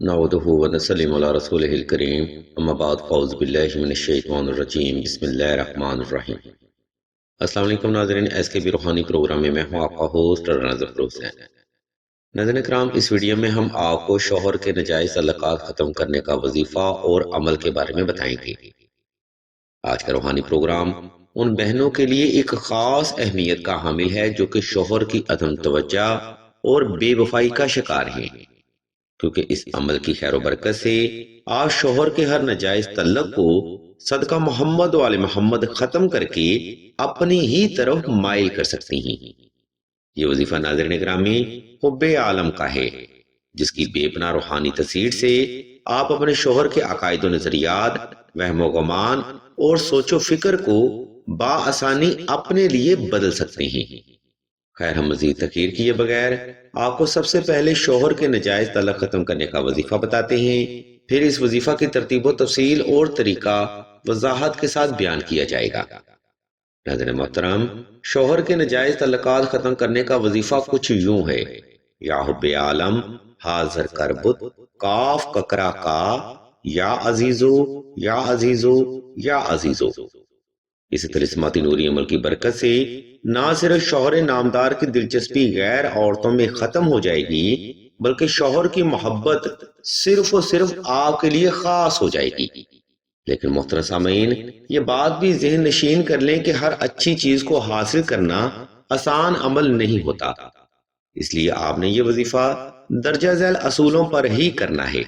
نعوذ ونسلم علی رسولہ الکریم اما بعد فاعوذ باللہ من الشیطان الرجیم بسم اللہ الرحمن الرحیم۔ السلام علیکم ناظرین، ایس کے بی روحانی پروگرام میں ہوں آپ کا ہوسٹ رناظر حسین۔ ناظرین کرام، اس ویڈیو میں ہم آپ کو شوہر کے ناجائز تعلقات ختم کرنے کا وظیفہ اور عمل کے بارے میں بتائیں گے۔ آج کا روحانی پروگرام ان بہنوں کے لیے ایک خاص اہمیت کا حامل ہے جو کہ شوہر کی عدم توجہ اور بے وفائی کا شکار ہیں، کیونکہ اس عمل کی خیر و برکت سے آپ شوہر کے ہر ناجائز تعلق کو صدقہ محمد و آل محمد ختم کر کے اپنی ہی طرف مائل کر سکتی ہیں۔ یہ وظیفہ ناظرین گرامی حب عالم کا ہے، جس کی بے پناہ روحانی تاثیر سے آپ اپنے شوہر کے عقائد و نظریات، وہم و گمان اور سوچ و فکر کو بآسانی اپنے لیے بدل سکتے ہیں۔ خیر، ہم مزید تاخیر کیے بغیر آپ کو سب سے پہلے شوہر کے ناجائز تعلق ختم کرنے کا وظیفہ بتاتے ہیں، پھر اس وظیفہ کی ترتیب و تفصیل اور طریقہ وضاحت کے ساتھ بیان کیا جائے گا۔ ناظرین محترم، شوہر کے ناجائز تعلقات ختم کرنے کا وظیفہ کچھ یوں ہے: یا حب عالم حاضر کربت کاف ککرا کا یا عزیزو یا عزیزو یا عزیزو۔ اس طلسماتی نوری عمل کی برکت سے نہ صرف شوہر نامدار کی دلچسپی غیر عورتوں میں ختم ہو جائے گی، بلکہ شوہر کی محبت صرف و صرف آپ کے لیے خاص ہو جائے گی۔ لیکن محترم سامعین، یہ بات بھی ذہن نشین کر لیں کہ ہر اچھی چیز کو حاصل کرنا آسان عمل نہیں ہوتا، اس لیے آپ نے یہ وظیفہ درجہ ذیل اصولوں پر ہی کرنا ہے۔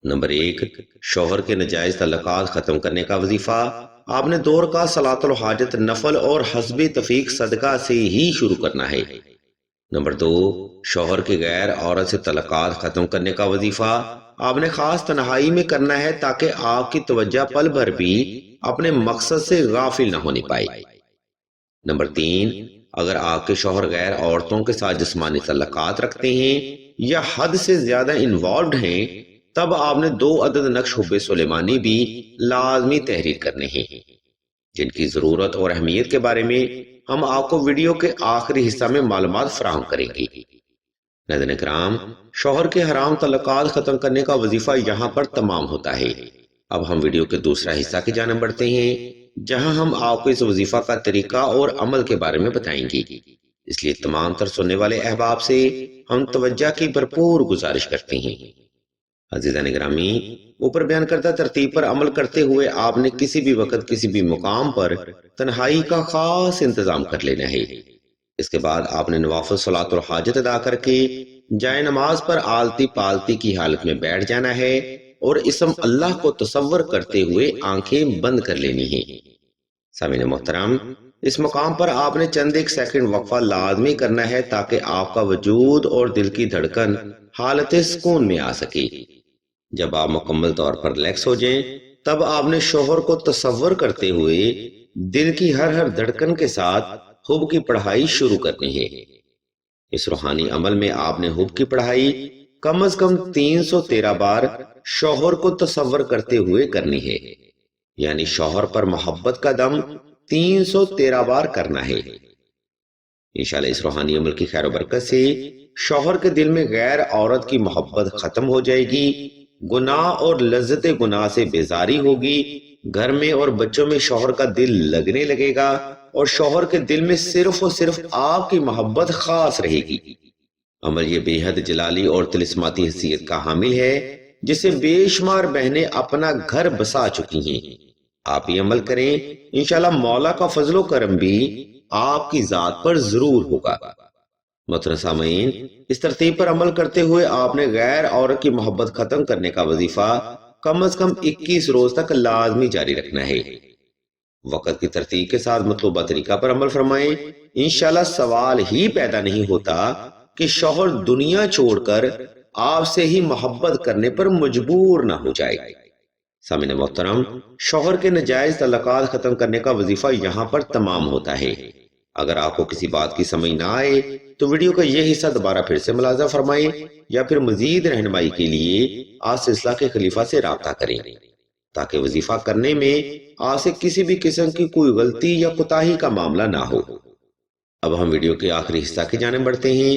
نمبر 1، شوہر کے ناجائز تعلقات ختم کرنے کا وظیفہ آپ نے 2 رکعت صلاۃ الحاجت نفل اور حسب تفیق صدقہ سے ہی شروع کرنا ہے۔ نمبر 2، شوہر کے غیر عورت سے تعلقات ختم کرنے کا وظیفہ آپ نے خاص تنہائی میں کرنا ہے تاکہ آپ کی توجہ پل بھر بھی اپنے مقصد سے غافل نہ ہونے پائے۔ نمبر 3، اگر آپ کے شوہر غیر عورتوں کے ساتھ جسمانی تعلقات رکھتے ہیں یا حد سے زیادہ انوالوڈ ہیں، تب آپ نے 2 عدد نقش حب سلیمانی بھی لازمی تحریر کرنے ہیں، جن کی ضرورت اور اہمیت کے بارے میں ہم آپ کو ویڈیو کے آخری حصہ میں معلومات فراہم کریں گے۔ ناظرین کرام، شوہر کے حرام تعلقات ختم کرنے کا وظیفہ یہاں پر تمام ہوتا ہے۔ اب ہم ویڈیو کے دوسرا حصہ کی جانب بڑھتے ہیں، جہاں ہم آپ کو اس وظیفہ کا طریقہ اور عمل کے بارے میں بتائیں گے۔ اس لیے تمام تر سننے والے احباب سے ہم توجہ کی بھرپور گزارش کرتے ہیں۔ عزیزان گرامی، اوپر بیان کردہ ترتیب پر عمل کرتے ہوئے آپ نے کسی بھی وقت کسی بھی مقام پر تنہائی کا خاص انتظام کر لینا ہے۔ اس کے بعد آپ نے نوافل صلاۃ الحاجت ادا کر کے جائے نماز پر آلتی پالتی کی حالت میں بیٹھ جانا ہے اور اسم اللہ کو تصور کرتے ہوئے آنکھیں بند کر لینی ہیں۔ سامعین محترم، اس مقام پر آپ نے چند ایک سیکنڈ وقفہ لازمی کرنا ہے تاکہ آپ کا وجود اور دل کی دھڑکن حالت سکون میں آ سکے۔ جب آپ مکمل طور پر ریلیکس ہو جائیں، تب آپ نے شوہر کو تصور کرتے ہوئے دل کی ہر دھڑکن کے ساتھ حب کی پڑھائی شروع کرنی ہے۔ اس روحانی عمل میں آپ نے حب کی پڑھائی کم از کم 313 بار شوہر کو تصور کرتے ہوئے کرنی ہے، یعنی شوہر پر محبت کا دم 313 بار کرنا ہے۔ انشاءاللہ اس روحانی عمل کی خیر و برکت سے شوہر کے دل میں غیر عورت کی محبت ختم ہو جائے گی، گناہ اور لذت گناہ سے بیزاری ہوگی، گھر میں اور بچوں میں شوہر کا دل لگنے لگے گا اور شوہر کے دل میں صرف اور صرف آپ کی محبت خاص رہے گی۔ عمل یہ بے حد جلالی اور طلسماتی حیثیت کا حامل ہے، جسے بے شمار بہنیں اپنا گھر بسا چکی ہیں۔ آپ یہ عمل کریں، انشاءاللہ مولا کا فضل و کرم بھی آپ کی ذات پر ضرور ہوگا۔ محترم سامعین، اس ترتیب پر عمل کرتے ہوئے آپ نے غیر عورت کی محبت ختم کرنے کا وظیفہ کم از کم 21 روز تک لازمی جاری رکھنا ہے۔ وقت کی ترتیب کے ساتھ مطلوبہ طریقہ پر عمل فرمائیں، انشاءاللہ سوال ہی پیدا نہیں ہوتا کہ شوہر دنیا چھوڑ کر آپ سے ہی محبت کرنے پر مجبور نہ ہو جائے۔ سامعین محترم، شوہر کے ناجائز تعلقات ختم کرنے کا وظیفہ یہاں پر تمام ہوتا ہے۔ اگر آپ کو کسی بات کی سمجھ نہ آئے تو ویڈیو کا یہ حصہ دوبارہ پھر سے ملاحظہ فرمائیں، یا پھر مزید رہنمائی کے لیے آپ سلسلہ کے خلیفہ سے رابطہ کریں تاکہ وظیفہ کرنے میں آپ سے کسی بھی قسم کی کوئی غلطی یا کوتاہی کا معاملہ نہ ہو۔ اب ہم ویڈیو کے آخری حصہ کی جانب بڑھتے ہیں،